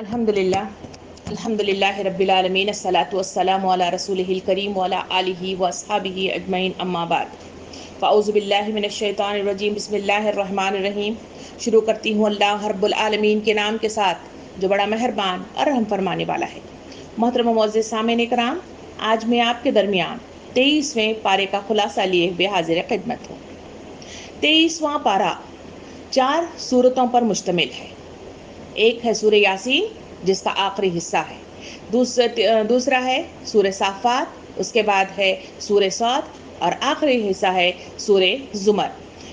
الحمدللہ رب العالمین الصلاۃ والسلام علی رسولہ الکریم وعلی آلہ واصحابہ اجمعین اما بعد فاعوذ باللہ من الشیطان الرجیم بسم اللہ الرحمن الرحیم۔ شروع کرتی ہوں اللہ رب العالمین کے نام کے ساتھ جو بڑا مہربان اور رحم فرمانے والا ہے۔ محترم معزز سامعین کرام، آج میں آپ کے درمیان 23ویں پارے کا خلاصہ لیے ہوئے حاضر خدمت ہوں۔ 23واں پارہ 4 سورتوں پر مشتمل ہے۔ ایک ہے سورہ یاسین جس کا آخری حصہ ہے، دوسرا ہے سورہ صافات، اس کے بعد ہے سورہ صاد اور آخری حصہ ہے سورہ زمر۔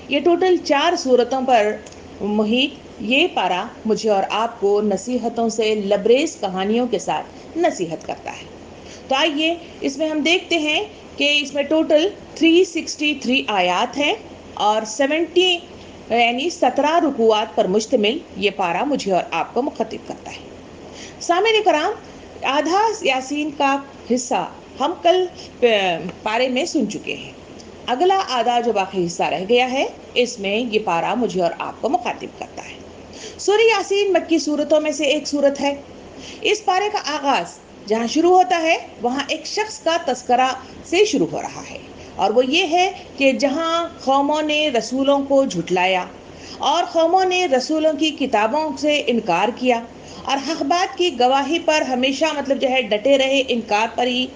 یہ ٹوٹل 4 سورتوں پر محیط یہ پارہ مجھے اور آپ کو نصیحتوں سے لبریز کہانیوں کے ساتھ نصیحت کرتا ہے۔ تو آئیے اس میں ہم دیکھتے ہیں کہ اس میں ٹوٹل 363 آیات ہیں اور 17 رکوعات پر مشتمل یہ پارہ مجھے اور آپ کو مخاطب کرتا ہے۔ سامعین کرام، آدھا یاسین کا حصہ ہم کل پارے میں سن چکے ہیں۔ اگلا آدھا جو باقی حصہ رہ گیا ہے، اس میں یہ پارہ مجھے اور آپ کو مخاطب کرتا ہے۔ سورہ یاسین مکی سورتوں میں سے ایک سورت ہے۔ اس پارے کا آغاز جہاں شروع ہوتا ہے وہاں ایک شخص کا تذکرہ سے شروع ہو رہا ہے، اور وہ یہ ہے کہ جہاں قوموں نے رسولوں کو جھٹلایا اور قوموں نے رسولوں کی کتابوں سے انکار کیا اور حق بات کی گواہی پر ہمیشہ ڈٹے رہے، انکار پر ہی،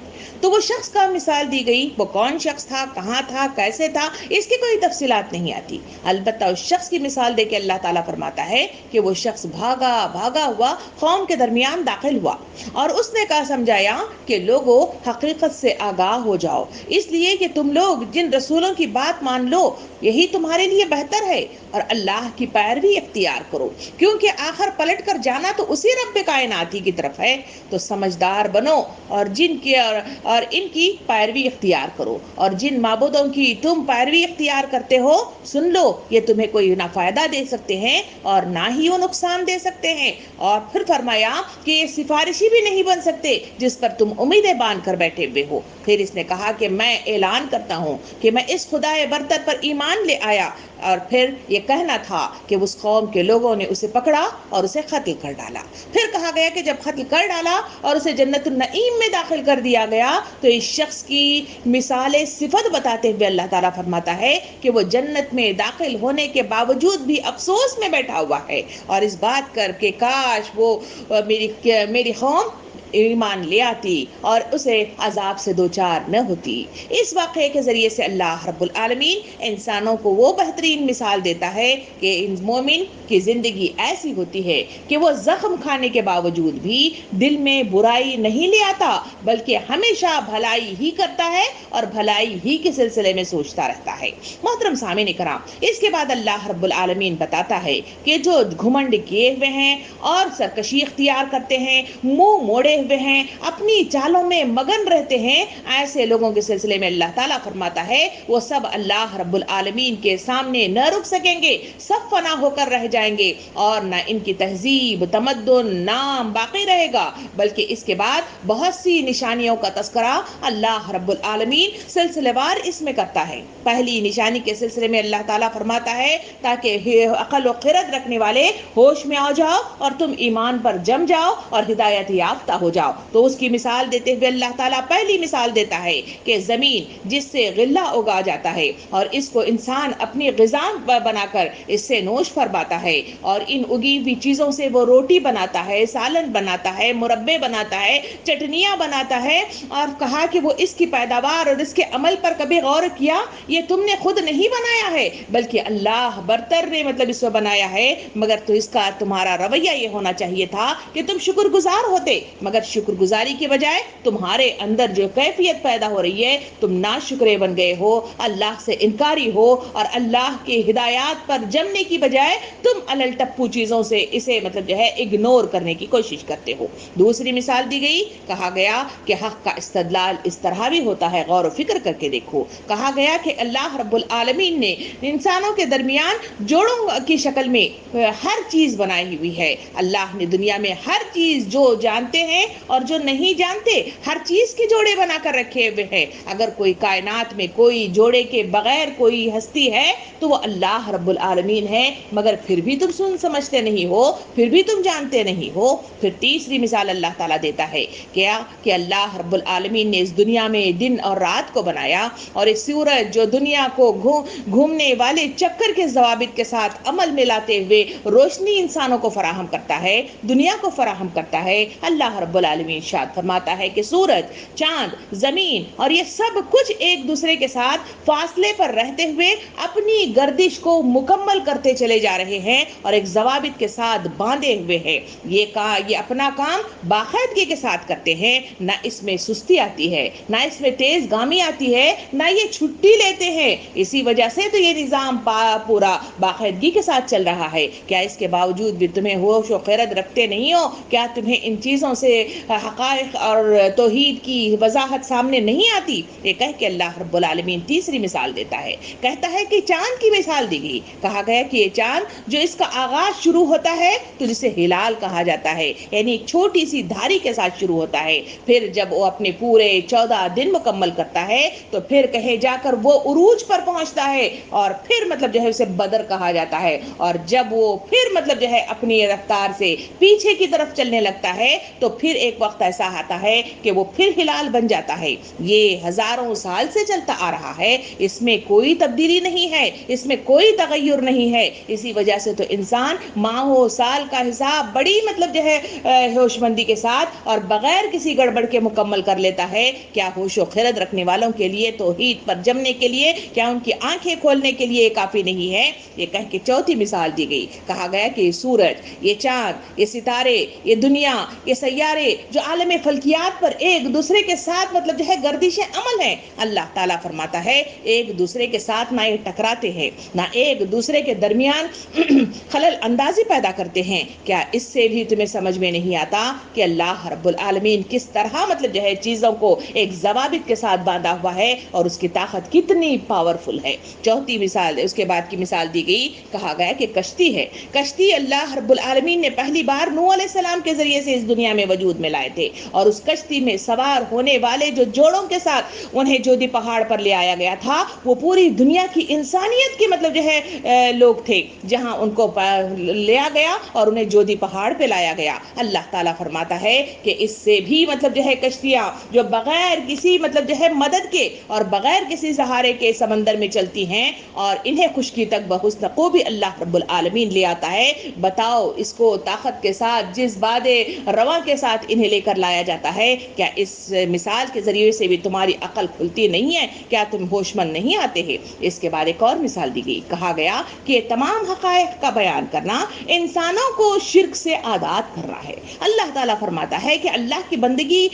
تو وہ شخص کا مثال دی گئی۔ وہ کون شخص تھا، کہاں تھا، کیسے تھا، اس کی کوئی تفصیلات نہیں آتی، البتہ اس شخص کی مثال دے کے اللہ تعالیٰ فرماتا ہے کہ وہ شخص بھاگا ہوا قوم کے درمیان داخل ہوا اور اس نے کہا سمجھایا کہ لوگوں حقیقت سے آگاہ ہو جاؤ، اس لیے کہ تم لوگ جن رسولوں کی بات مان لو یہی تمہارے لیے بہتر ہے، اور اللہ کی پیروی اختیار کرو، کیونکہ آخر پلٹ کر جانا تو اسی رب کائنات ہی کی طرف ہے۔ تو سمجھدار بنو اور ان کی پیروی اختیار کرو، اور جن معبودوں کی تم پیروی اختیار کرتے ہو سن لو، یہ تمہیں کوئی نہ فائدہ دے سکتے ہیں اور نہ ہی وہ نقصان دے سکتے ہیں۔ اور پھر فرمایا کہ یہ سفارشی بھی نہیں بن سکتے جس پر تم امیدیں باندھ کر بیٹھے ہوئے ہو۔ پھر اس نے کہا کہ میں اعلان کرتا ہوں کہ میں اس خدا برتر پر ایمان لے آیا، اور پھر یہ کہنا تھا کہ اس قوم کے لوگوں نے اسے پکڑا اور اسے قتل کر ڈالا۔ پھر کہا گیا کہ جب قتل کر ڈالا اور اسے جنت النعیم میں داخل کر دیا گیا تو اس شخص کی مثال صفت بتاتے ہوئے اللہ تعالیٰ فرماتا ہے کہ وہ جنت میں داخل ہونے کے باوجود بھی افسوس میں بیٹھا ہوا ہے، اور اس بات کر کے کاش وہ میری قوم ایمان لے آتی اور اسے عذاب سے دوچار نہ ہوتی۔ اس واقعے کے ذریعے سے اللہ رب العالمین انسانوں کو وہ بہترین مثال دیتا ہے کہ مومن کی زندگی ایسی ہوتی ہے کہ وہ زخم کھانے کے باوجود بھی دل میں برائی نہیں لے آتا، بلکہ ہمیشہ بھلائی ہی کرتا ہے اور بھلائی ہی کے سلسلے میں سوچتا رہتا ہے۔ محترم سامعین کرام، اس کے بعد اللہ رب العالمین بتاتا ہے کہ جو گھمنڈ کیے ہوئے ہیں اور سرکشی اختیار کرتے ہیں، منہ موڑے ہوئے ہیں، اپنی چالوں میں مگن رہتے ہیں، ایسے لوگوں کے سلسلے میں اللہ تعالیٰ فرماتا ہے وہ سب اللہ رب العالمین کے سامنے نہ رک سکیں گے، سب فنا ہو کر رہ جائیں گے، اور نہ ان کی تہذیب، تمدن، نام باقی رہے گا، بلکہ اس کے بعد بہت سی نشانیوں کا تذکرہ اللہ رب العالمین سلسلے وار اس میں کرتا ہے۔ پہلی نشانی کے سلسلے میں اللہ تعالیٰ فرماتا ہے تاکہ عقل و خرد رکھنے والے ہوش میں آ جاؤ اور تم ایمان پر جم جاؤ اور ہدایت یافتہ ہو جاؤ۔ تو اس کی مثال دیتے ہوئے اللہ تعالیٰ پہلی مثال دیتا ہے کہ زمین جس سے غلہ اگا جاتا ہے اور اس کو انسان اپنی غذا بنا کر اس سے نوش فرماتا ہے، اور ان اگی ہوئی چیزوں سے وہ روٹی بناتا ہے، سالن بناتا ہے، مربے بناتا ہے، چٹنیاں بناتا ہے، اور کہا کہ وہ اس کی پیداوار اور اس کے عمل پر کبھی غور کیا؟ یہ تم نے خود نہیں بنایا ہے بلکہ اللہ برتر نے اس کو بنایا ہے، مگر تو اس کا تمہارا رویہ یہ ہونا چاہیے تھا کہ تم شکر گزار ہوتے، مگر شکر گزاری کے بجائے تمہارے اندر جو کیفیت پیدا ہو رہی ہے تم ناشکرے بن گئے ہو، اللہ سے انکاری ہو، اور اللہ کی ہدایات پر جمنے کی بجائے تم الل ٹپو چیزوں سے اسے اگنور کرنے کی کوشش کرتے ہو۔ دوسری مثال دی گئی، کہا گیا کہ حق کا استدلال اس طرح بھی ہوتا ہے، غور و فکر کر کے دیکھو۔ کہا گیا کہ اللہ رب العالمین نے انسانوں کے درمیان جوڑوں کی شکل میں ہر چیز بنائی ہوئی ہے۔ اللہ نے دنیا میں ہر چیز جو جانتے ہیں ہیں اور جو نہیں جانتے ہر چیز کے جوڑے بنا کر رکھے ہوئے ہیں. اگر کوئی کائنات میں کوئی جوڑے کے بغیر کوئی ہستی ہے تو وہ اللہ رب العالمین ہے, مگر پھر بھی تم سمجھتے نہیں ہو, پھر بھی تم جانتے نہیں ہو. پھر تیسری مثال اللہ تعالیٰ دیتا ہے کیا کہ اللہ رب العالمین نے اس دنیا میں دن اور رات کو بنایا, اور اس سورج جو دنیا کو گھومنے والے چکر کے ضوابط کے ساتھ عمل میں لاتے ہوئے روشنی انسانوں کو فراہم کرتا ہے, دنیا کو فراہم کرتا ہے. اللہ رب العالمین ارشاد فرماتا ہے کہ سورج, چاند, زمین اور یہ سب کچھ ایک دوسرے کے ساتھ فاصلے پر رہتے ہوئے اپنی گردش کو مکمل کرتے چلے جا رہے ہیں اور ایک ضوابط کے ساتھ باندھے ہوئے ہیں. یہ اپنا کام باقاعدگی کے ساتھ کرتے ہیں, نہ اس میں سستی آتی ہے, نہ اس میں تیز گامی آتی ہے, نہ یہ چھٹی لیتے ہیں. اسی وجہ سے تو یہ نظام پورا باقاعدگی کے ساتھ چل رہا ہے. کیا اس کے باوجود بھی تمہیں ہوش و خیرت رکھتے نہیں ہو؟ کیا تمہیں ان چیزوں سے حقائق اور توحید کی وضاحت سامنے نہیں آتی؟ یہ کہہ کے اللہ رب العالمین تیسری مثال دیتا ہے. کہتا ہے کہ چاند کی مثال دی گئی. کہا گیا کہ یہ چاند جو اس کا آغاز شروع ہوتا ہے تو جسے ہلال کہا جاتا ہے, یعنی ایک چھوٹی سی دھاری کے ساتھ شروع ہوتا ہے. پھر جب وہ اپنے پورے 14 دن مکمل کرتا ہے تو پھر کہے جا کر وہ عروج پر پہنچتا ہے, اور پھر مطلب جو ہے اسے بدر کہا جاتا ہے. اور جب وہ پھر مطلب جو ہے اپنی رفتار سے پیچھے کی طرف چلنے لگتا ہے تو پھر ایک وقت ایسا آتا ہے کہ وہ پھر ہلال بن جاتا ہے. یہ ہزاروں سال سے چلتا آ رہا ہے, اس میں کوئی تبدیلی نہیں ہے, اس میں کوئی تغیر نہیں ہے. اسی وجہ سے تو انسان ماہوں سال کا حساب بڑی مطلب جو ہے ہوش مندی کے ساتھ اور بغیر کسی گڑبڑ کے مکمل کر لیتا ہے. کیا ہوش و خرد رکھنے والوں کے لیے توحید پر جمنے کے لیے, کیا ان کی آنکھیں کھولنے کے لیے کافی نہیں ہے؟ یہ کہہ کے چوتھی مثال دی گئی. کہا گیا کہ یہ سورج, یہ چاند, یہ ستارے, یہ دنیا, یہ سیارے جو عالم فلکیات پر ایک دوسرے کے ساتھ مطلب جو ہے گردش عمل ہیں, اللہ تعالیٰ فرماتا ہے ایک دوسرے کے ساتھ نہ یہ ٹکراتے ہیں, نہ ایک دوسرے کے درمیان خلل اندازی پیدا کرتے ہیں. کیا اس سے بھی تمہیں سمجھ میں نہیں آتا کہ اللہ رب العالمین کس طرح مطلب جو ہے چیزوں کو ایک ضوابط کے ساتھ باندھا ہوا ہے اور اس کی طاقت کتنی پاورفل ہے؟ چوتھی مثال, اس کے بعد کی مثال دی گئی. کہا گیا کہ کشتی ہے. کشتی اللہ رب العالمین نے پہلی بار نوح علیہ السلام کے ذریعے سے اس دنیا میں وجود میں لائے تھے, اور اس کشتی میں سوار ہونے والے جو جوڑوں کے ساتھ انہیں جودی پہاڑ پر لے آیا گیا تھا وہ پوری دنیا کی انسانیت کی مطلب جو ہے لوگ تھے, جہاں ان کو لیا گیا اور انہیں جودی پہاڑ پہ لایا گیا. اللہ تعالیٰ فرماتا ہے کہ اس سے بھی مطلب جو ہے کشتیاں جو بغیر کسی مطلب جو ہے مدد کے اور بغیر کسی سہارے کے سمندر میں چلتی ہیں اور انہیں خشکی تک بحسن خوبی اللہ رب العالمین لے آتا ہے. بتاؤ اس کو طاقت کے ساتھ جس باد رواں کے ساتھ انہیں لے کر لایا جاتا ہے, کیا اس مثال کے ذریعے سے بھی تمہاری عقل کھلتی نہیں ہے؟ کیا تم ہوش مند نہیں آتے ہیں؟ اس کے بعد ایک اور مثال دی گئی. کہا گیا کہ تمام حقائق کا بیان کرنا انسانوں کو شرک سے آزاد کر رہا ہے. اللہ تعالیٰ فرماتا ہے کہ اللہ کی بندگی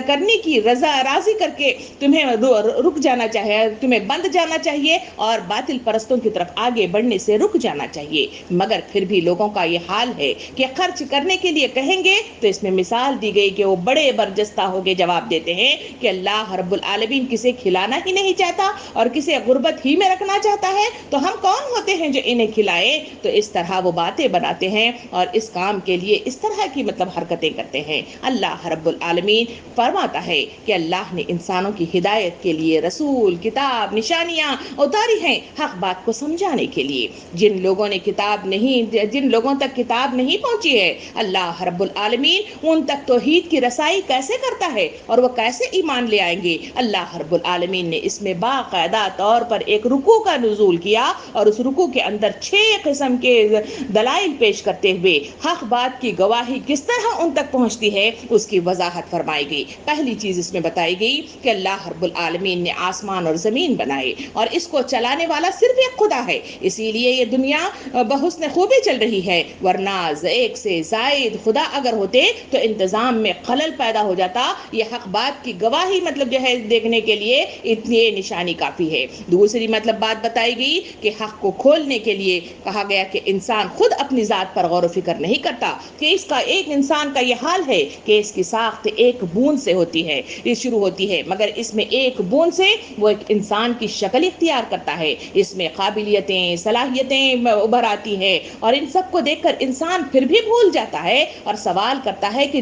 کرنے کی راضی کر کے تمہیں رک جانا چاہیے, تمہیں بند جانا چاہیے اور باطل پرستوں کی طرف آگے بڑھنے سے رک جانا چاہیے. مگر پھر بھی لوگوں کا یہ حال ہے کہ خرچ کرنے کے لیے کہیں گے تو اس میں مثال دی گئی کہ وہ بڑے برجستہ ہو کے جواب دیتے ہیں کہ اللہ رب العالمین کسے کھلانا ہی نہیں چاہتا اور کسے غربت ہی میں رکھنا چاہتا ہے, تو ہم کون ہوتے ہیں جو انہیں کھلائے؟ تو اس طرح وہ باتیں بناتے ہیں اور اس کام کے لیے اس طرح کی مطلب حرکتیں کرتے ہیں. اللہ رب العالمین فرماتا ہے کہ اللہ نے انسانوں کی ہدایت کے لیے رسول, کتاب, نشانیاں اتاری ہیں حق بات کو سمجھانے کے لیے. جن لوگوں تک کتاب نہیں پہنچی ہے, اللہ رب العالمین ان تک توحید کی رسائی کیسے کرتا ہے اور وہ کیسے ایمان لے آئیں گے؟ اللہ رب العالمین نے اس میں باقاعدہ طور پر ایک رکوع کا نزول کیا اور اس رکوع کے اندر 6 قسم کے دلائل پیش کرتے ہوئے حق بات کی گواہی کس طرح ان تک پہنچتی ہے اس کی وضاحت فرمائی گئی. پہلی چیز اس میں بتائی گئی کہ اللہ رب العالمین نے آسمان اور زمین بنائے اور اس کو چلانے والا صرف ایک خدا ہے, اسی لیے یہ دنیا بحسن خوبی چل رہی ہے, ورنہ ایک سے زائد خدا اگر ہوتے تو انتظام میں خلل پیدا ہو جاتا. یہ حق بات کی گواہی مطلب جو ہے دیکھنے کے لیے اتنی نشانی کافی ہے. دوسری مطلب بات بتائی گئی کہ حق کو کھولنے کے لیے کہا گیا کہ انسان خود اپنی ذات پر غور و فکر نہیں کرتا, کہ اس کا ایک انسان کا یہ حال ہے کہ اس کی ساخت ایک بوند سے ہوتی ہے, یہ شروع ہوتی ہے, مگر اس میں ایک بوند سے وہ ایک انسان کی شکل اختیار کرتا ہے. اس میں قابلیتیں, صلاحیتیں ابھر آتی ہیں اور ان سب کو دیکھ کر انسان پھر بھی بھول جاتا ہے اور سوال کرتا ہے کہ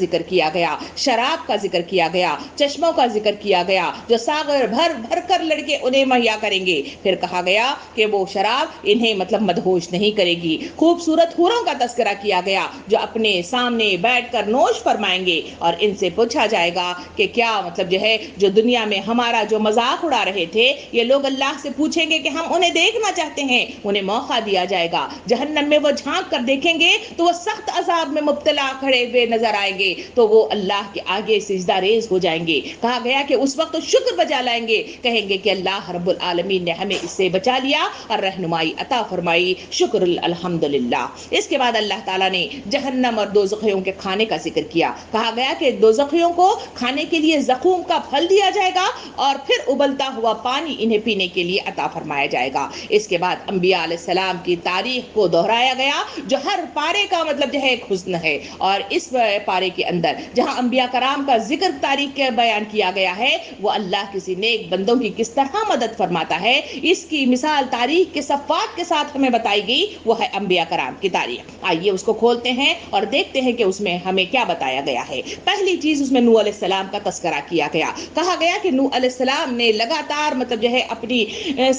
ذکر کیا گیا، شراب کا ذکر کیا گیا، چشموں کا ذکر کیا گیا جو ساغر بھر بھر کر لڑکے انہیں مہیا کریں گے. پھر کہا گیا کہ وہ شراب انہیں مطلب مدہوش نہیں کرے گی. خوبصورت حوروں کا تذکرہ کیا گیا جو اپنے سامنے بیٹھ کر نوش فرمائیں گے، اور ان سے پوچھا جائے گا کہ کیا مطلب جو ہے جو دنیا میں ہمارا جو مذاق اڑا رہے تھے، یہ لوگ اللہ سے پوچھیں گے کہ ہم انہیں دیکھنا چاہتے ہیں. انہیں موقع دیا جائے گا. جہنم میں وہ جھانک کر دیکھیں گے تو وہ سخت عذاب میں مبتلا کھڑے ہوئے نظر آئیں گے، تو وہ اللہ کے آگے سجدہ ریز ہو جائیں گے. کہا گیا کہ اس وقت شکر بجا لائیں گے، کہیں گے کہ اللہ رب العالمین نے ہمیں اس سے بچا لیا اور رہنمائی عطا فرمائی، شکر الحمدللہ. اس کے بعد اللہ تعالیٰ نے جہنم اور دوزخیوں کے کھانے کا ذکر کیا. کہا گیا کہ دوزخیوں کو کھانے کے لیے زقوم کا پھل دیا جائے گا اور پھر ابلتا ہوا پانی انہیں پینے کے لیے عطا فرمایا جائے گا. اس کے بعد انبیاء علیہ السلام کی تاریخ کو دہرایا گیا جو ہر پارے کا مطلب جو ہے ایک حسن ہے. اور اس پارے کے اندر جہاں انبیاء کرام کا ذکر تاریخ کے بیان کیا گیا ہے، وہ اللہ کسی نیک بندوں کی کس طرح مدد فرماتا ہے، اس کی مثال تاریخ کے صفات کے ساتھ ہمیں بتائی گئی. وہ ہے انبیاء کرام کی تاریخ. آئیے اس کو کھولتے ہیں اور دیکھتے ہیں کہ اس میں ہمیں کیا بتایا گیا ہے. پہلی چیز اس میں نوح علیہ السلام کا تذکرہ کیا گیا. کہا گیا کہ نوح علیہ السلام نے لگاتار مطلب جو ہے اپنی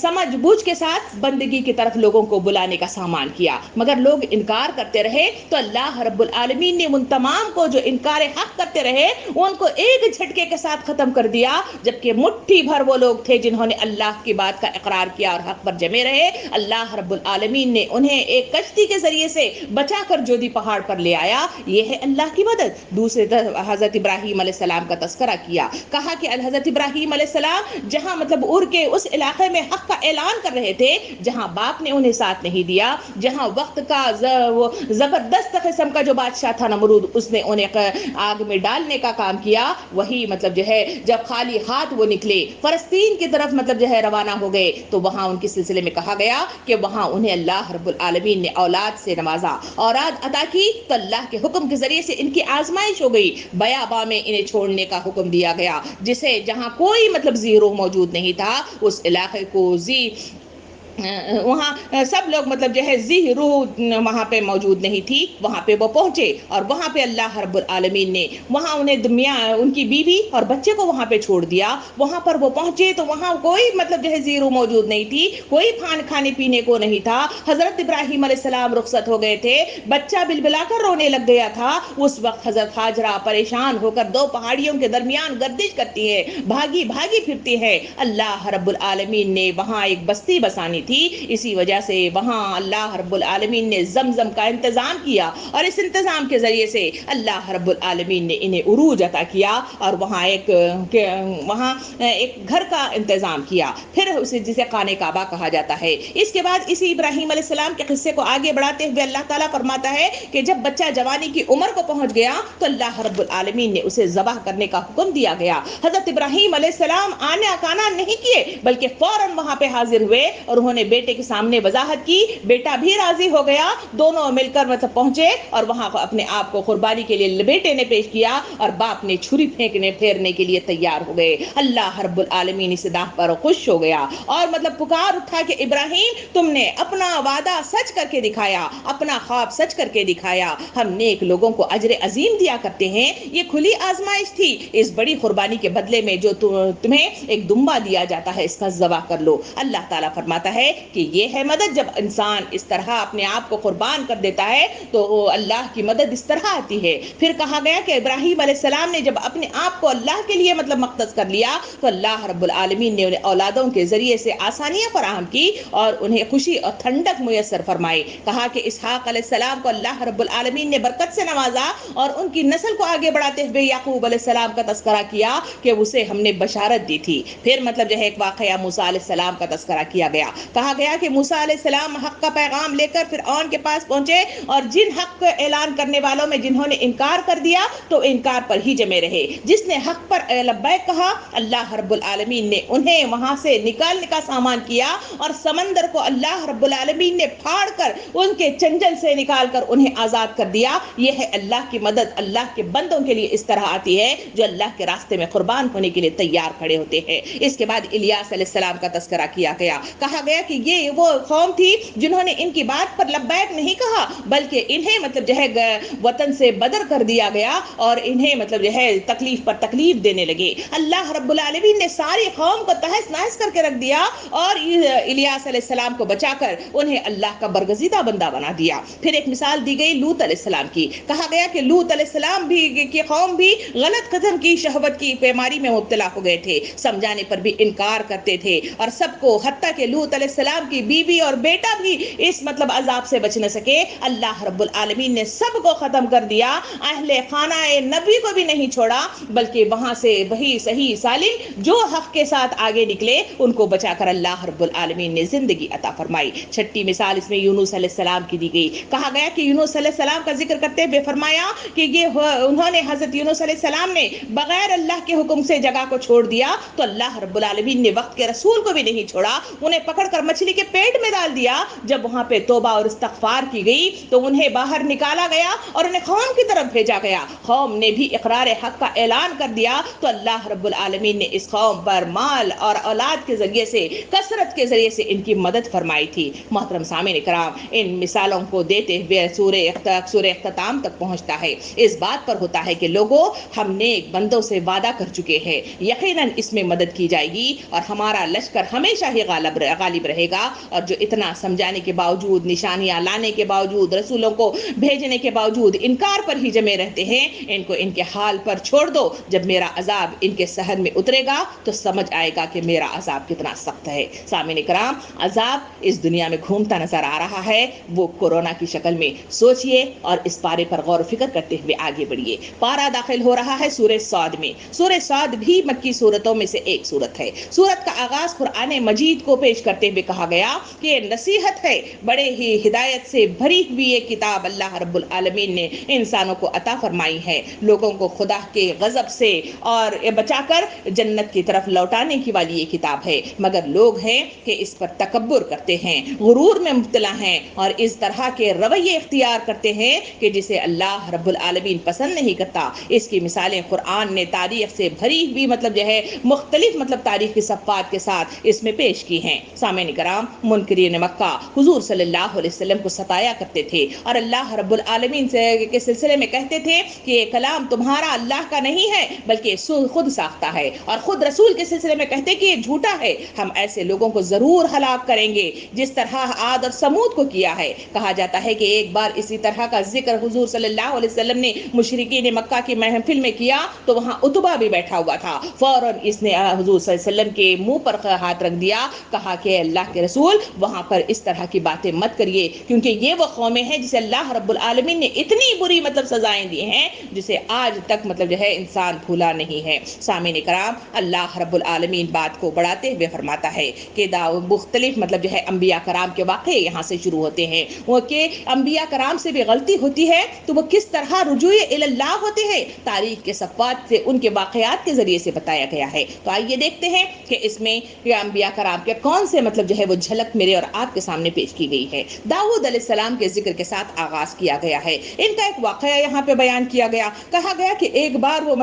سمجھ بوجھ کے ساتھ بندگی کی طرف لوگوں کو بلانے کا سامان کیا، مگر لوگ انکار کرتے رہے. تو اللہ رب العالمین نے ان تمام کو جو انکار حق کرتے رہے ان کو ایک جھٹکے کے ساتھ ختم کر دیا، جبکہ مٹھی بھر وہ لوگ تھے جنہوں نے اللہ کی بات کا اقرار کیا اور حق پر جمے رہے. اللہ رب العالمین نے انہیں ایک کشتی کے ذریعے سے بچا کر جودی پہاڑ پر لے آیا. یہ ہے اللہ کی مدد. دوسرے طرف حضرت ابراہیم علیہ السلام کا تذکرہ کیا. کہا کہ حضرت ابراہیم علیہ السلام جہاں مطلب ار کے اس علاقے میں حق کا اعلان کر رہے تھے، جہاں باپ نے انہیں ساتھ نہیں دیا، جہاں وقت کا وہ زبردست قسم کا جو بادشاہ تھا نمرود، اس نے انہیں آگ میں ڈالنے کا کام کیا، وہی مطلب جو ہے جب خالی ہاتھ وہ نکلے فلسطین کی طرف مطلب جو ہے روانہ ہو گئے، تو وہاں ان کے سلسلے میں کہا گیا کہ وہاں انہیں اللہ رب العالمین نے اولاد سے نوازا، اولاد عطا کی. تو اللہ کے حکم کے ذریعے سے ان کی آزمائش ہو گئی. بیاباں میں انہیں چھوڑنے کا حکم دیا گیا، جسے جہاں کوئی مطلب زیرو موجود نہیں تھا، اس علاقے کو وہاں سب لوگ مطلب جو ہے روح وہاں پہ موجود نہیں تھی. وہاں پہ وہ پہنچے اور وہاں پہ اللہ رب العالمین نے وہاں انہیں ان کی بیوی اور بچے کو وہاں پہ چھوڑ دیا. وہاں پر وہ پہنچے تو وہاں کوئی مطلب جو ہے روح موجود نہیں تھی، کوئی کھانے پینے کو نہیں تھا. حضرت ابراہیم علیہ السلام رخصت ہو گئے تھے، بچہ بلبلا کر رونے لگ گیا تھا. اس وقت حضرت ہاجرہ پریشان ہو کر دو پہاڑیوں کے درمیان گردش کرتی ہے، بھاگی بھاگی پھرتی ہے. اللہ رب العالمین نے وہاں ایک بستی بسانی تھی، اسی وجہ سے وہاں اللہ رب العالمین نے زمزم کا انتظام کیا، اور اس انتظام کے ذریعے سے اللہ رب العالمین نے انہیں عروج عطا کیا اور وہاں ایک گھر کا انتظام کیا، پھر اسے جسے خانہ کعبہ کہا جاتا ہے. اس کے بعد اسی ابراہیم علیہ السلام کے قصے کو آگے بڑھاتے ہوئے اللہ تعالیٰ فرماتا ہے کہ جب بچہ جوانی کی عمر کو پہنچ گیا تو اللہ رب العالمین نے اسے ذبح کرنے کا حکم دیا گیا. حضرت ابراہیم علیہ السلام آنا کانا نہیں کیے، بلکہ فوراً وہاں پہ حاضر ہوئے اور انہوں نے بیٹے کے سامنے وضاحت کی. بیٹا بھی راضی ہو گیا، دونوں مل کر مطلب پہنچے اور وہاں اپنے آپ کو قربانی کے لیے بیٹے نے پیش کیا اور باپ نے چھری پھیرنے کے لیے تیار ہو گئے. اللہ رب العالمین اس داغ پر خوش ہو گیا اور مطلب پکار اٹھا کہ ابراہیم تم نے اپنا وعدہ سچ کر کے دکھایا، اپنا خواب سچ کر کے دکھایا. ہم نیک لوگوں کو اجر عظیم دیا کرتے ہیں. یہ کھلی آزمائش تھی. اس بڑی قربانی کے بدلے میں جو تمہیں ایک دمبا دیا جاتا ہے، اس کا ذبح کر لو. اللہ تعالیٰ فرماتا ہے کہ یہ ہے مدد. جب انسان اس طرح اپنے آپ کو قربان کر دیتا ہے تو اللہ کی مدد اس طرح آتی ہے. پھر کہا گیا کہ ابراہیم علیہ السلام نے جب اپنے آپ کو اللہ کے لیے مطلب مختص کر لیا تو اللہ رب العالمین نے انہیں اولادوں کے ذریعے سے آسانیاں فراہم کی اور انہیں خوشی اور ٹھنڈک میسر فرمائی. کہا کہ اسحاق علیہ السلام کو اللہ رب العالمین نے برکت سے نوازا اور ان کی نسل کو آگے بڑھاتے ہوئے یعقوب علیہ السلام کا تذکرہ کیا کہ اسے ہم نے بشارت دی تھی. پھر مطلب جو ہے ایک واقعہ موسیٰ علیہ السلام کا تذکرہ کیا گیا. کہا گیا کہ موسیٰ علیہ السلام حق کا پیغام لے کر فرعون کے پاس پہنچے اور جن حق کا اعلان کرنے والوں میں جنہوں نے انکار کر دیا تو انکار پر ہی جمے رہے. جس نے حق پر لبیک کہا اللہ رب العالمین نے انہیں وہاں سے نکالنے کا سامان کیا اور سمندر کو اللہ رب العالمین نے پھاڑ کر ان کے چنجل سے نکال کر انہیں آزاد کر دیا. یہ ہے اللہ کی مدد. اللہ کے بندوں کے لیے اس طرح آتی ہے جو اللہ کے راستے میں قربان ہونے کے لیے تیار کھڑے ہوتے ہیں. اس کے بعد الیاس علیہ السلام کا تذکرہ کیا گیا. کہا گیا کہ یہ وہ قوم تھی جنہوں نے ان کی بات پر لبیک نہیں کہا، بلکہ انہیں مطلب جو ہے وطن سے بدر کر دیا گیا اور انہیں مطلب جو ہے تکلیف پر تکلیف دینے لگے۔ اللہ رب العالمین نے ساری قوم کو تہس نہس کر کے رکھ دیا اور الیاس علیہ السلام کو بچا کر انہیں اللہ کا برگزیدہ بندہ بنا دیا۔ پھر ایک مثال دی گئی لوط علیہ السلام کی، کہا گیا کہ لوط علیہ السلام بھی کی قوم بھی غلط قسم کی شہوت کی بیماری میں مبتلا ہو گئے تھے، سمجھانے پر بھی انکار کرتے تھے اور سب کو، حتیٰ کہ لوط علیہ السلام کی بیوی اور بیٹا بھی اس مطلب عذاب سے بچ نہ سکے۔ اللہ رب العالمین نے سب کو ختم کر دیا، اہل خانہ نبی کو بھی نہیں چھوڑا، بلکہ وہاں سے وہی صحیح سالم جو حق کے ساتھ آگے نکلے ان کو بچا کر اللہ رب العالمین نے زندگی عطا فرمائی۔ چھٹی مثال اس میں یونس علیہ السلام کی دی گئی، کہا گیا کہ یونس علیہ السلام کا ذکر کرتے ہوئے فرمایا کہ یہ انہوں نے، حضرت یونس علیہ السلام نے بغیر اللہ کے حکم سے جگہ کو چھوڑ دیا تو اللہ رب العالمین نے وقت کے رسول کو بھی نہیں چھوڑا، انہیں پکڑ کر مچھلی کے پیٹ میں ڈال دیا۔ جب وہاں پہ توبہ اور استغفار کی گئی تو انہیں باہر نکالا گیا اور انہیں قوم کی طرف بھیجا گیا، قوم نے بھی اقرار حق کا اعلان کر دیا تو اللہ رب العالمین نے اس قوم پر مال اور اولاد کے ذریعے سے، کثرت کے ذریعے سے ان کی مدد فرمائی تھی۔ محترم سامعین کرام، ان مثالوں کو دیتے ہوئے سورہ اختتام تک پہنچتا ہے، اس بات پر ہوتا ہے کہ لوگوں، ہم نیک بندوں سے وعدہ کر چکے ہیں، یقیناً اس میں مدد کی جائے گی اور ہمارا لشکر ہمیشہ ہی غالب رہے گا، اور جو اتنا سمجھانے کے باوجود، نشانیاں لانے کے باوجود، رسولوں کو بھیجنے کے باوجود انکار پر ہی جمے رہتے ہیں، ان کو ان کے حال پر چھوڑ دو، جب میرا عذاب ان کے صحن میں اترے گا تو سمجھ آئے گا کہ میرا عذاب کتنا سخت ہے۔ سامعین کرام، عذاب اس دنیا میں گھومتا نظر آ رہا ہے، وہ کورونا کی شکل میں، سوچئے اور اس پارے پر غور و فکر کرتے ہوئے آگے بڑھیے۔ پارہ داخل ہو رہا ہے سورہ صاد میں۔ سورہ صاد بھی مکی سورتوں میں سے ایک سورت ہے۔ سورت کا آغاز قرآن مجید کو پیش کرتے ہوئے کہا گیا کہ یہ نصیحت ہے، بڑے ہی ہدایت سے بھری ہوئی یہ کتاب اللہ رب العالمین نے انسانوں کو عطا فرمائی ہے، لوگوں کو خدا کے غضب سے اور بچا کر جنت کی طرف لوٹانے کی والی یہ کتاب ہے، مگر لوگ ہیں کہ اس پر تکبر کرتے ہیں، غرور میں مبتلا ہیں اور اس طرح کے رویے اختیار کرتے ہیں کہ جسے اللہ رب العالمین پسند نہیں کرتا۔ اس کی مثالیں قرآن نے تاریخ سے بھری ہوئی مطلب جو ہے مختلف مطلب تاریخی صفحات کے ساتھ اس میں پیش کی ہیں۔ سامعین کرام، منکرین مکہ حضور صلی اللہ علیہ وسلم کو ستایا کرتے تھے اور اللہ رب العالمین کے سلسلے میں کہتے تھے کہ یہ کلام تمہارا اللہ کا نہیں ہے بلکہ خود ساختہ ہے، اور خود رسول کے سلسلے میں کہتے کہ یہ جھوٹا ہے، ہم ایسے لوگوں کو ضرور ہلاک کریں گے جس طرح عاد اور سمود کو کیا ہے۔ کہا جاتا ہے کہ ایک بار اسی طرح کا ذکر حضور صلی اللہ علیہ وسلم نے مشرکین مکہ کی محفل میں کیا تو وہاں عتبہ بھی بیٹھا ہوا تھا، فوراً اس نے حضور صلی اللہ علیہ وسلم کے منہ پر ہاتھ رکھ دیا، کہا کہ اللہ کے رسول وہاں پر اس طرح کی باتیں مت کریے، کیونکہ یہ وہ قومیں ہیں جسے اللہ رب العالمین نے اتنی بری مطلب سزائیں دی ہیں جسے آج تک مطلب جو ہے انسان بھولا نہیں ہے۔ سامعین کرام، اللہ رب العالمین بات کو بڑھاتے ہوئے فرماتا ہے کہ مختلف مطلب جو ہے انبیاء کرام کے واقعے یہاں سے شروع ہوتے ہیں، وہ کہ انبیاء کرام سے بھی غلطی ہوتی ہے تو وہ کس طرح رجوع اللہ ہوتے ہیں، تاریخ کے صفحات سے ان کے واقعات کے ذریعے سے بتایا گیا ہے۔ تو آئیے دیکھتے ہیں کہ اس میں انبیاء کرام کے کون سے مطلب جو ہے وہ جھلک میرے اور آپ کے سامنے پیش کی گئی ہے۔ داؤد علیہ السلام کے ذکر کے ساتھ آغاز کیا گیا ہے، ان کا ایک واقعہ یہاں پہ بیان کیا گیا، کہا گیا کہ ایک بار وہ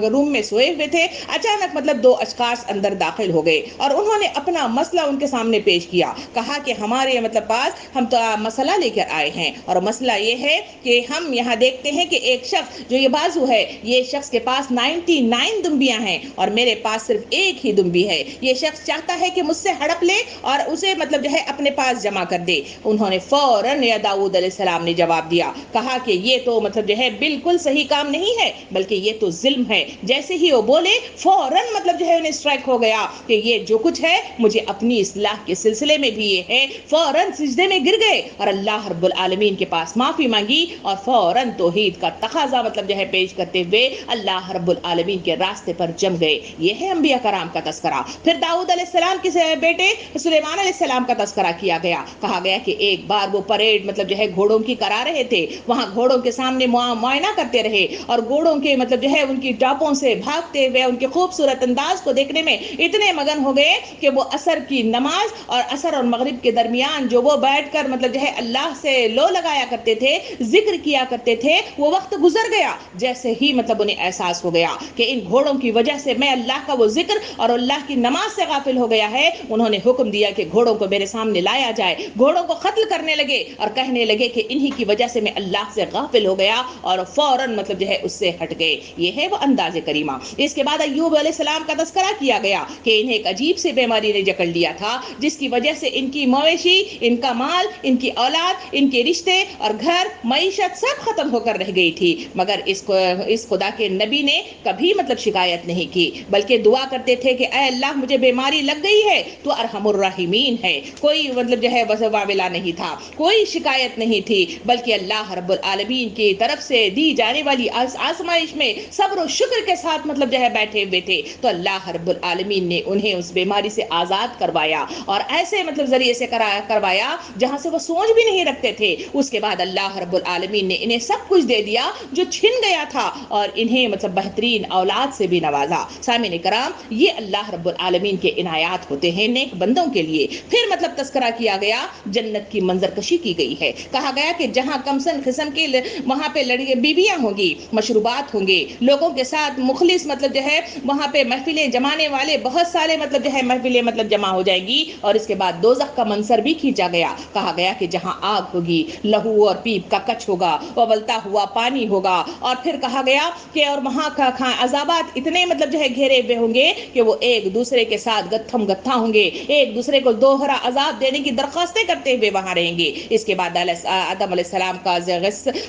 روم میں سوئے ہوئے تھے، اچانک مطلب دو اشخاص اندر داخل ہو گئے اور انہوں نے اپنا مسئلہ ان کے سامنے پیش کیا، کہا کہ ہمارے مطلب پاس ہم تو مسئلہ لے کر آئے ہیں، اور مسئلہ یہ ہے کہ ہم یہاں دیکھتے ہیں کہ ایک شخص جو یہ بازو ہے، یہ شخص کے پاس 99 دمبیاں ہیں اور میرے پاس صرف ایک ہی دمبی ہے، یہ شخص چاہتا ہے کہ مجھ سے ہڑپ لے اور اسے مطلب جو ہے اپنے پاس جمع کر دے۔ انہوں نے فوراً یا داؤد علیہ السلام نے جواب دیا، کہا کہ یہ تو مطلب جو ہے بالکل صحیح کام نہیں ہے بلکہ یہ تو ظلم ہے۔ جیسے ہی وہ بولے فوراً مطلب جو ہے انہیں اسٹرائک ہو گیا کہ یہ جو کچھ ہے مجھے اپنی اصلاح کے سلسلے میں بھی یہ ہے، فوراً سجدے میں گر گئے اور اللہ رب العالمین کے پاس معافی مانگی اور فوراً توحید کا تقاضا مطلب جو ہے پیش کرتے ہوئے اللہ رب العالمین کے راستے پر جم گئے۔ یہ ہے انبیاء کرام کا تذکرہ۔ پھر داؤد علیہ السلام کے بیٹے سلیمان علیہ السلام کا تذکرہ کیا گیا، کہا گیا کہ ایک بار وہ پریڈ مطلب جو ہے گھوڑوں کی کرا رہے تھے، وہاں گھوڑوں کے سامنے معائنہ کرتے رہے اور گھوڑوں کے مطلب جو ہے ان کی ٹاپوں سے بھاگتے ہوئے ان کے خوبصورت انداز کو دیکھنے میں اتنے مگن ہو گئے کہ وہ عصر کی نماز اور عصر اور مغرب کے درمیان جو وہ بیٹھ کر مطلب جو ہے اللہ سے لو لگایا کرتے تھے، ذکر کیا کرتے تھے، وہ وقت گزر گیا۔ جیسے ہی مطلب انہیں احساس ہو گیا کہ ان گھوڑوں کی وجہ سے میں اللہ کا وہ ذکر اور اللہ کی نماز سے غافل ہو گیا ہے، انہوں نے حکم حکم دیا کہ گھوڑوں کو میرے سامنے لایا جائے. گھوڑوں کو قتل کرنے لگے اور کہنے لگے کہ انہی کی وجہ سے میں اللہ سے غافل ہو گیا, اور فوراً مطلب جو ہے اس سے ہٹ گئے. یہ ہے وہ انداز کریمہ. اس کے بعد ایوب علیہ السلام کا تذکرہ کیا گیا کہ انہیں ایک عجیب سے بیماری نے جکڑ لیا تھا, جس کی وجہ سے ان کی مویشی, ان کا مال, ان کی اولاد, ان کے رشتے اور گھر, معیشت سب ختم ہو کر رہ گئی تھی. مگر اس خدا کے نبی نے کبھی مطلب شکایت نہیں کی, بلکہ دعا کرتے تھے کہ اے اللہ مجھے بیماری لگ گئی ہے, تو ارحم الراحمین ہے. کوئی مطلب جو ہے واویلا نہیں تھا, کوئی شکایت نہیں تھی, بلکہ اللہ رب العالمین کی طرف سے دی جانے والی آزمائش میں صبر و شکر کے ساتھ مطلب جو ہے بیٹھے ہوئے تھے. تو اللہ رب العالمین نے انہیں اس بیماری سے آزاد کروایا, اور ایسے مطلب ذریعے سے کروایا جہاں سے وہ سوچ بھی نہیں رکھتے تھے. اس کے بعد اللہ رب العالمین نے انہیں سب کچھ دے دیا جو چھن گیا تھا, اور انہیں مطلب بہترین اولاد سے بھی نوازا. سامعین کرام, یہ اللہ رب العالمین کے عنایات ہوتے ہیں نیک بندوں کے لیے. پھر مطلب تذکرہ کیا گیا, جنت کی منظر کشی کی گئی ہے. کہا گیا کہ جہاں کمسن قسم کی وہاں پہ لڑکیاں بیویاں ہوں گی, مشروبات ہوں گے, لوگوں کے ساتھ مخلص مطلب جو ہے وہاں پہ محفلیں جمانے والے بہت سارے مطلب جو ہے محفلیں مطلب جمع ہو جائیں گی. اور اس کے بعد دوزخ کا منظر بھی کھینچا گیا. کہا گیا کہ جہاں آگ ہوگی, لہو اور پیپ کا کچ ہوگا, ابلتا ہوا پانی ہوگا. اور پھر کہا گیا کہ اور وہاں کا عذابات اتنے مطلب جو ہے گھیرے ہوئے ہوں گے کہ وہ ایک دوسرے کے ساتھ گتھم گتھا ہوں گے, ایک دوسرے کو دوہرا عذاب دینے کی درخواستیں کرتے ہوئے وہاں رہیں گے. اس کے بعد آدم علیہ السلام کا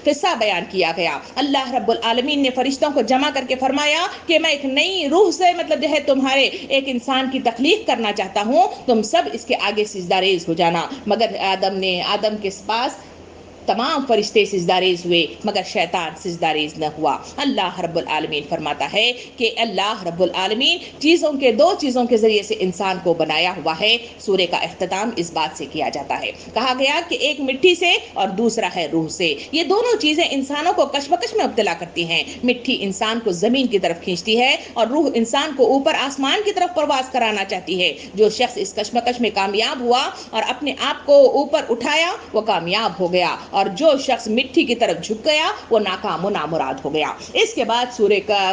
قصہ بیان کیا گیا. اللہ رب العالمین نے فرشتوں کو جمع کر کے فرمایا کہ میں ایک نئی روح سے مطلب جو ہے تمہارے ایک انسان کی تخلیق کرنا چاہتا ہوں, تم سب اس کے آگے سجدہ ریز ہو جانا. مگر آدم کے پاس تمام فرشتے سجدہ ریز ہوئے, مگر شیطان سجدہ ریز نہ ہوا. اللہ رب العالمین فرماتا ہے کہ اللہ رب العالمین دو چیزوں کے ذریعے سے انسان کو بنایا ہوا ہے. سورہ کا اختتام اس بات سے کیا جاتا ہے. کہا گیا کہ ایک مٹی سے اور دوسرا ہے روح سے. یہ دونوں چیزیں انسانوں کو کشمکش میں مبتلا کرتی ہیں. مٹی انسان کو زمین کی طرف کھینچتی ہے, اور روح انسان کو اوپر آسمان کی طرف پرواز کرانا چاہتی ہے. جو شخص اس کشمکش میں کامیاب ہوا اور اپنے آپ کو اوپر اٹھایا, وہ کامیاب ہو گیا, اور جو شخص مٹی کی طرف جھک گیا وہ ناکام و نامراد ہو گیا. اس کے بعد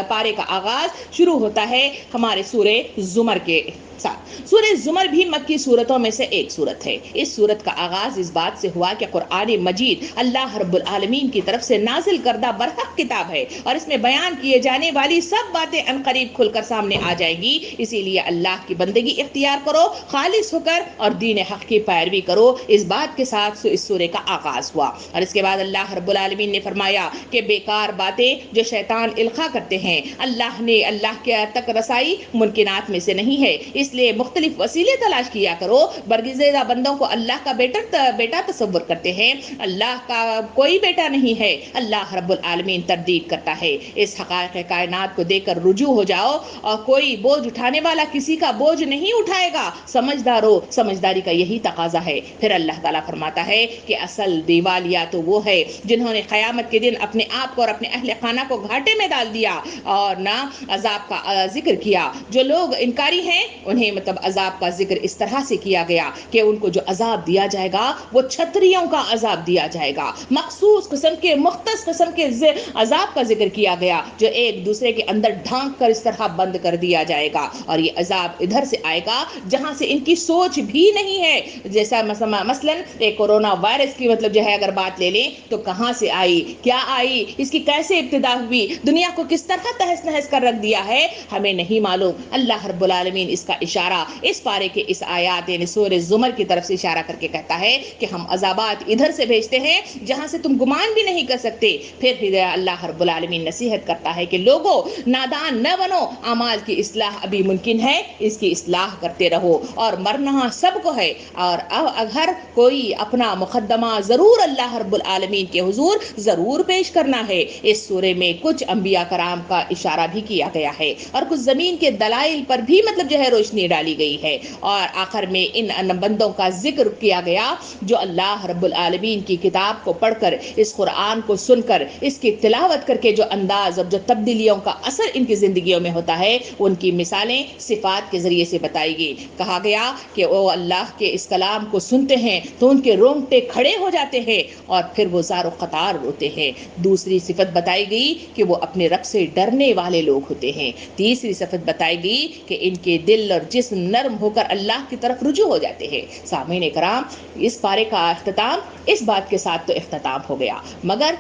پارے کا آغاز شروع ہوتا ہے ہمارے سورہ زمر کے ساتھ. سورہ زمر بھی مکی سورتوں میں سے ایک سورت ہے. اس سورت کا آغاز اس بات سے ہوا کہ قرآن مجید اللہ رب العالمین کی طرف سے نازل کردہ برحق کتاب ہے, اور اس میں بیان کیے جانے والی سب باتیں عنقریب کھل کر سامنے آ جائیں گی. اسی لیے اللہ کی بندگی اختیار کرو خالص ہو کر, اور دین حق کی پیروی کرو. اس بات کے ساتھ اس سورے کا آغاز ہوا. اور اس کے بعد اللہ رب العالمین نے فرمایا کہ بیکار باتیں جو شیطان القا کرتے ہیں, اللہ کے تک رسائی ممکنات میں سے نہیں ہے. اس لیے مختلف وسیلے تلاش کیا کرو. برگزیدہ بندوں کو اللہ کا بیٹا تصور کرتے ہیں. اللہ کا کوئی بیٹا نہیں ہے. اللہ رب العالمین تردید کرتا ہے. اس حقائق کائنات کو دیکھ کر رجوع ہو جاؤ, اور کوئی بوجھ اٹھانے والا کسی کا بوجھ نہیں اٹھائے گا. سمجھدارو, سمجھداری کا یہی تقاضا ہے. پھر اللہ تعالیٰ فرماتا ہے کہ اصل دیوالیہ تو وہ ہے جنہوں نے قیامت کے دن اپنے آپ کو اور اپنے اہل خانہ کو گھاٹے میں ڈال دیا, اور نہ عذاب کا ذکر کیا. جو لوگ انکاری ہیں انہیں مطلب عذاب کا ذکر اس طرح سے کیا گیا کہ ان کو جو عذاب دیا جائے گا وہ چھتریوں کا عذاب دیا جائے گا. مخصوص قسم کے مختص قسم کے عذاب کا ذکر کیا گیا جو ایک دوسرے کے اندر ڈھانک کر اس طرح بند کر دیا جائے گا. اور یہ عذاب ادھر سے آئے گا جہاں سے ان کی سوچ بھی نہیں ہے. جیسا مثلاً ایک کورونا وائرس کی مطلب جو ہے اگر بات لے لیں تو کہاں سے آئی, کیا آئی, اس کی کیسے ابتدا ہوئی, دنیا کو کس طرح تہس نہس کر رکھ دیا ہے, ہمیں نہیں معلوم. اللہ رب العالمین اس کا اشارہ اس پارے کے اس آیات یعنی سورہ زمر کی طرف سے اشارہ کر کے کہتا ہے کہ ہم عذابات ادھر سے بھیجتے ہیں جہاں سے تم گمان بھی نہیں کر سکتے. پھر اللہ رب العالمین نصیحت کرتا ہے کہ لوگوں نادان نہ بنو, اعمال کی اصلاح ابھی ممکن ہے, اس کی اصلاح کرتے رہو, اور مرنا سب کو ہے, اور اگر کوئی اپنا مقدمہ ضرور اللہ رب العالمین کے حضور ضرور پیش کرنا ہے. اس سورے میں کچھ انبیاء کرام کا اشارہ بھی کیا گیا ہے, اور کچھ زمین کے دلائل پر بھی مطلب جو ہے روشنی ڈالی گئی ہے, اور آخر میں ان بندوں کا ذکر کیا گیا جو اللہ رب العالمین کی کتاب کو پڑھ کر, اس قرآن کو سن کر, اس کی تلاوت کر کے جو انداز اور جو تبدیلیوں کا اثر ان کی زندگیوں میں ہوتا ہے, ان کی مثالیں صفات کے ذریعے سے بتائی گئی. کہا گیا کہ وہ اللہ کے اس کلام کو سنتے ہیں تو ان کے رونگٹے کھڑے ہو جاتے ہیں, اور پھر وہ زار و قطار روتے ہیں۔ دوسری صفت بتائی گئی کہ وہ اپنے رب سے ڈرنے والے لوگ ہوتے ہیں۔ تیسری صفت بتائی گئی کہ ان کے دل اور جسم نرم ہو کر اللہ کی طرف رجوع ہو جاتے ہیں۔ سامعین کرام، اس پارے کا اختتام اس بات کے ساتھ تو اختتام ہو گیا، مگر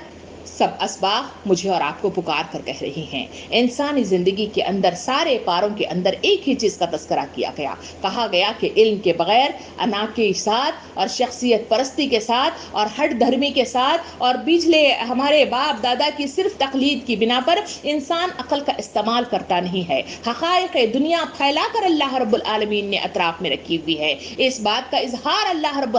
سب اسباق مجھے اور آپ کو پکار کر کہہ رہی ہیں۔ انسانی زندگی کے اندر سارے پاروں کے اندر ایک ہی چیز کا تذکرہ کیا گیا، کہا گیا کہ علم کے بغیر، انا کے ساتھ اور شخصیت پرستی کے ساتھ اور ہٹ دھرمی کے ساتھ اور پچھلے ہمارے باپ دادا کی صرف تقلید کی بنا پر انسان عقل کا استعمال کرتا نہیں ہے۔ حقائق دنیا پھیلا کر اللہ رب العالمین نے اطراف میں رکھی ہوئی ہے۔ اس بات کا اظہار اللہ رب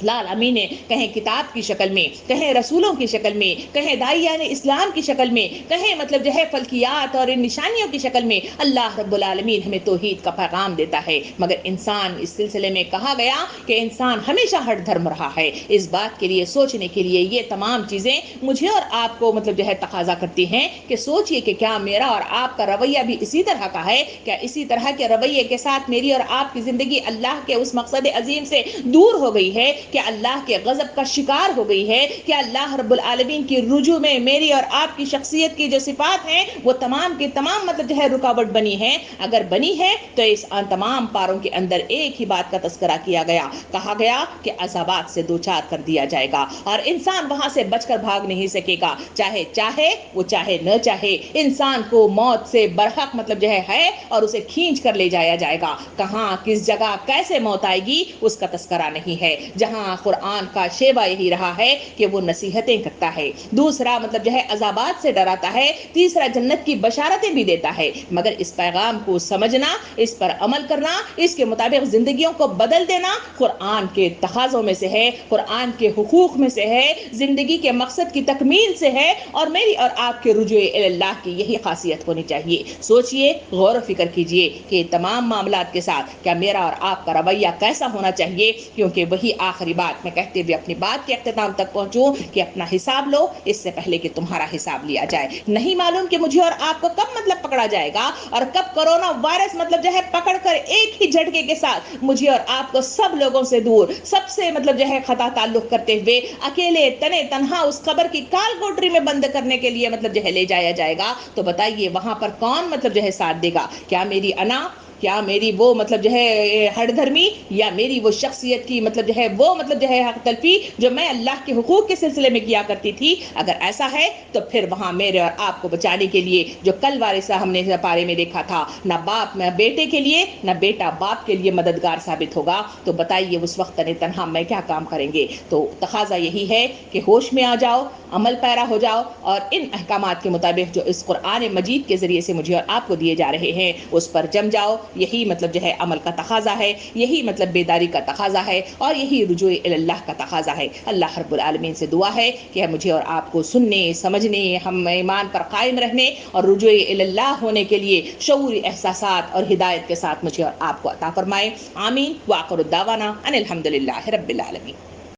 العالمین نے کہیں کتاب کی شکل میں، کہیں رسولوں کی شکل میں، کہیں داعیان اسلام کی شکل میں، کہیں مطلب جو ہے فلکیات اور ان نشانیوں کی شکل میں اللہ رب العالمین ہمیں توحید کا پیغام دیتا ہے۔ مگر انسان اس سلسلے میں کہا گیا کہ انسان ہمیشہ ہٹ دھرم رہا ہے۔ اس بات کے لیے سوچنے کے لیے یہ تمام چیزیں مجھے اور آپ کو مطلب جو ہے تقاضا کرتی ہیں کہ سوچئے کہ کیا میرا اور آپ کا رویہ بھی اسی طرح کا ہے؟ کیا اسی طرح کے رویے کے ساتھ میری اور آپ کی زندگی اللہ کے اس مقصد عظیم سے دور ہو گئی ہے کہ اللہ کے غضب کا شکار ہو گئی ہے؟ کہ اللہ رب العالمین کی رجوع میں میری اور آپ کی شخصیت کی جو صفات ہیں وہ تمام کی تمام مطلب جو ہے رکاوٹ بنی ہے؟ اگر بنی ہے تو اس تمام پاروں کے اندر ایک ہی بات کا تذکرہ کیا گیا، کہا گیا کہ عذابات سے دوچار کر دیا جائے گا اور انسان وہاں سے بچ کر بھاگ نہیں سکے گا، چاہے چاہے وہ چاہے نہ چاہے۔ انسان کو موت سے برحق مطلب جو ہے اور اسے کھینچ کر لے جایا جائے گا۔ کہاں، کس جگہ، کیسے موت آئے گی اس کا تذکرہ نہیں ہے، جہاں قرآن کا شیوا یہی رہا ہے کہ وہ نصیحتیں کرتا ہے، دوسرا مطلب جو ہے عذابات سے ڈراتا ہے، تیسرا جنت کی بشارتیں بھی دیتا ہے۔ مگر اس پیغام کو سمجھنا، اس پر عمل کرنا، اس کے مطابق زندگیوں کو بدل دینا قرآن کے تقاضوں میں سے ہے، قرآن کے حقوق میں سے ہے، زندگی کے مقصد کی تکمیل سے ہے، اور میری اور آپ کے رجوع اللہ کی یہی خاصیت ہونی چاہیے۔ سوچئے، غور و فکر کیجئے کہ یہ تمام معاملات کے ساتھ کیا میرا اور آپ کا رویہ کیسا ہونا چاہیے، کیونکہ وہی آخری بات میں کہتے ہوئے اپنی بات کے اختتام تک پہنچوں کہ اپنا حساب لو اس سے پہلے کہ تمہارا حساب لیا جائے۔ نہیں معلوم کہ مجھے اور آپ کو کب مطلب پکڑا جائے گا اور کب کورونا وائرس مطلب جو ہے پکڑ کر ایک ہی جھٹکے کے ساتھ مجھے اور آپ کو سب لوگوں سے دور، سب سے مطلب جو ہے قطع تعلق کرتے ہوئے اکیلے تنے تنہا اس قبر کی کال کوٹری میں بند کرنے کے لیے مطلب جو ہے لے جایا جائے گا۔ تو بتائیے وہاں پر کون مطلب جو ہے ساتھ دے گا؟ کیا میری انا، کیا میری وہ مطلب جو ہے ہٹ دھرمی، یا میری وہ شخصیت کی مطلب جو ہے وہ مطلب جو ہے حق تلفی جو میں اللہ کے حقوق کے سلسلے میں کیا کرتی تھی؟ اگر ایسا ہے تو پھر وہاں میرے اور آپ کو بچانے کے لیے جو کل وارثہ ہم نے پارے میں دیکھا تھا، نہ باپ نہ بیٹے کے لیے، نہ بیٹا باپ کے لیے مددگار ثابت ہوگا، تو بتائیے اس وقت تنے تنہا میں کیا کام کریں گے؟ تو تقاضا یہی ہے کہ ہوش میں آ جاؤ، عمل پیرا ہو جاؤ، اور ان احکامات کے مطابق جو اس قرآن مجید کے ذریعے سے مجھے اور آپ کو دیے جا رہے ہیں اس پر جم جاؤ۔ یہی مطلب جو ہے عمل کا تقاضا ہے، یہی مطلب بیداری کا تقاضا ہے، اور یہی رجوع اللہ کا تقاضا ہے۔ اللہ رب العالمین سے دعا ہے کہ مجھے اور آپ کو سننے، سمجھنے، ہم ایمان پر قائم رہنے اور رجوع اللہ ہونے کے لیے شعوری احساسات اور ہدایت کے ساتھ مجھے اور آپ کو عطا فرمائے۔ آمین۔ وآخر الدعوانا ان الحمدللہ رب العالمین۔